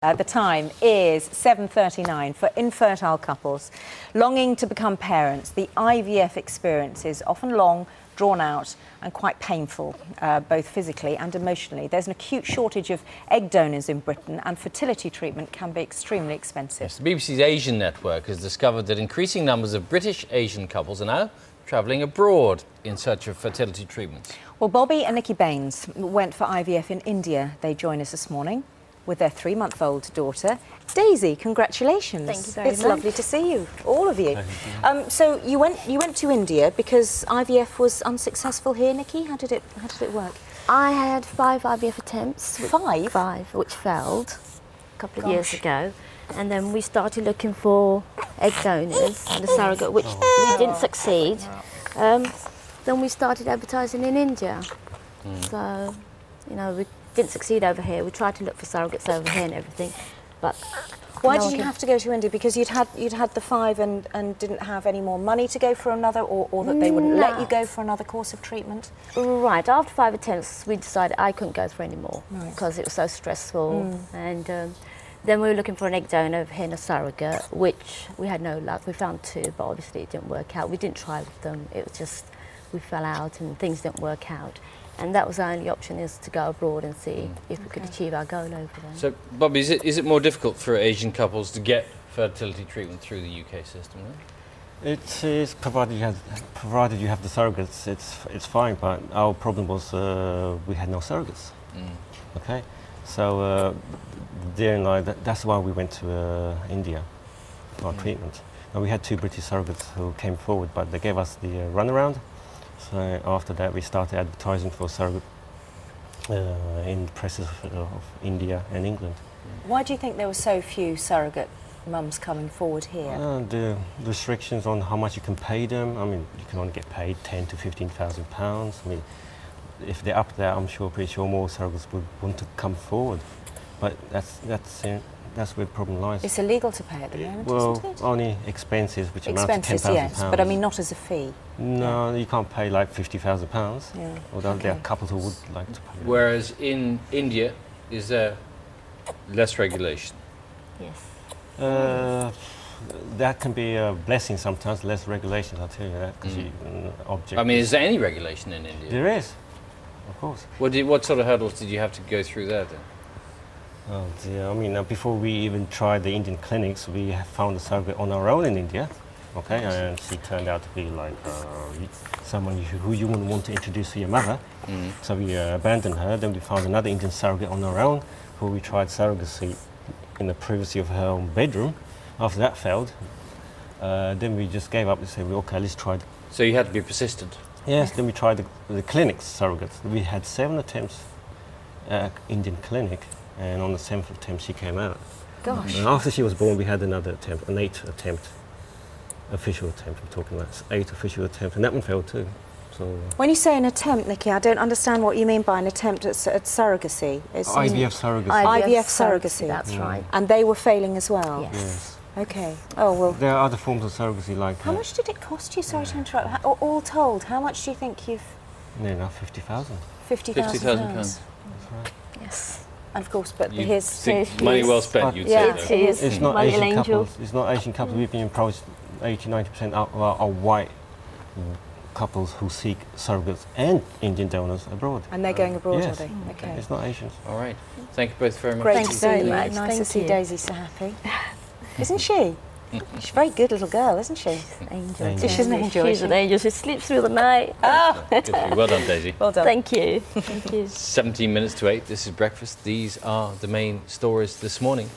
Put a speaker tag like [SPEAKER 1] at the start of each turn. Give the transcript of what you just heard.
[SPEAKER 1] The time is 7:39 for infertile couples longing to become parents. The IVF experience is often long, drawn out and quite painful, both physically and emotionally. There's an acute shortage of egg donors in Britain and fertility treatment can be extremely expensive.
[SPEAKER 2] Yes, the BBC's Asian network has discovered that increasing numbers of British Asian couples are now travelling abroad in search of fertility treatments.
[SPEAKER 1] Well, Bobby and Nikki Baines went for IVF in India. They join us this morning with their 3-month-old daughter. Daisy, congratulations.
[SPEAKER 3] Thank you very much.
[SPEAKER 1] It's lovely to see you, all of you. So you went to India because IVF was unsuccessful here, Nikki? How did it work?
[SPEAKER 3] I had 5 IVF attempts.
[SPEAKER 1] 5?
[SPEAKER 3] 5, which failed a couple of years ago. And then we started looking for egg donors and a surrogate, which we didn't succeed. Then we started advertising in India. So, you know, we didn't succeed over here. We tried to look for surrogates over here and everything, but
[SPEAKER 1] why did you have to go to India? Because you'd had the 5 and didn't have any more money to go for another, or that they wouldn't let you go for another course of treatment?
[SPEAKER 3] Right. After 5 attempts, we decided I couldn't go for any more because it was so stressful. And then we were looking for an egg donor over here and a surrogate, which we had no luck. We found 2, but obviously it didn't work out. We didn't try with them. It was just we fell out and things didn't work out. And that was our only option, is to go abroad and see if we could achieve our goal over there.
[SPEAKER 2] So, Bobby, is it more difficult for Asian couples to get fertility treatment through the UK system? No?
[SPEAKER 4] It is, provided you have the surrogates, it's fine. But our problem was we had no surrogates. Okay, so that's why we went to India for our treatment. And we had 2 British surrogates who came forward, but they gave us the runaround. So after that, we started advertising for surrogate in the presses of India and England.
[SPEAKER 1] Why do you think there were so few surrogate mums coming forward here?
[SPEAKER 4] The restrictions on how much you can pay them. I mean, you can only get paid £10,000 to £15,000. I mean, if they're up there, I'm pretty sure more surrogates would want to come forward. But that's where the problem lies.
[SPEAKER 1] It's illegal to pay at the moment,
[SPEAKER 4] well,
[SPEAKER 1] isn't it?
[SPEAKER 4] only expenses, which amount to £10,000.
[SPEAKER 1] Yes, but I mean not as a fee.
[SPEAKER 4] No, you can't pay like £50,000.
[SPEAKER 1] Yeah.
[SPEAKER 4] Although there are couples who would like to pay.
[SPEAKER 2] Whereas in India, is there less regulation?
[SPEAKER 3] Yes.
[SPEAKER 4] That can be a blessing sometimes, less regulations, I'll tell you that.
[SPEAKER 2] I mean, is there any regulation in India?
[SPEAKER 4] There is, of course.
[SPEAKER 2] What sort of hurdles did you have to go through there then?
[SPEAKER 4] Oh dear, I mean, before we even tried the Indian clinics, we found a surrogate on our own in India, okay, and she turned out to be like someone who you wouldn't want to introduce to your mother. So we abandoned her. Then we found another Indian surrogate on our own, who we tried surrogacy in the privacy of her own bedroom. After that failed, then we just gave up and said, okay, let's try.
[SPEAKER 2] So you had to be persistent?
[SPEAKER 4] Yes, then we tried the clinics surrogates. We had 7 attempts at Indian clinic. And on the 7th attempt, she came out.
[SPEAKER 1] Gosh.
[SPEAKER 4] And after she was born, we had another attempt, an 8th attempt, official attempt. I'm talking about 8 official attempts, and that one failed too. So.
[SPEAKER 1] When you say an attempt, Nikki, I don't understand what you mean by an attempt at surrogacy.
[SPEAKER 4] IVF surrogacy.
[SPEAKER 1] IVF surrogacy.
[SPEAKER 3] That's right.
[SPEAKER 1] And they were failing as well.
[SPEAKER 3] Yes.
[SPEAKER 1] Okay. Oh well.
[SPEAKER 4] There are other forms of surrogacy like.
[SPEAKER 1] How much did it cost you? Sorry to interrupt. All told, how much do you think you've?
[SPEAKER 4] No, no, £50,000.
[SPEAKER 1] £50,000.
[SPEAKER 4] That's right.
[SPEAKER 3] Yes.
[SPEAKER 1] And of course, but
[SPEAKER 2] money well spent, you'd
[SPEAKER 3] yeah,
[SPEAKER 2] say.
[SPEAKER 4] It's not Asian couples. It's not Asian couples. We've been approached. 80–90% are white couples who seek surrogates and Indian donors abroad.
[SPEAKER 1] And they're going abroad,
[SPEAKER 4] yes.
[SPEAKER 1] are they? Okay.
[SPEAKER 4] It's not Asians.
[SPEAKER 2] All right. Thank you both very much.
[SPEAKER 1] Great
[SPEAKER 3] Thanks very much.
[SPEAKER 1] Nice to see Daisy so happy. Isn't she? She's a very good little girl, isn't she?
[SPEAKER 3] Angel.
[SPEAKER 1] She's an angel.
[SPEAKER 3] She's an angel. She sleeps through the night.
[SPEAKER 1] Oh.
[SPEAKER 2] Good for you. Well done, Daisy.
[SPEAKER 1] Well done.
[SPEAKER 3] Thank you. Thank you.
[SPEAKER 2] 17 minutes to 8. This is breakfast. These are the main stories this morning.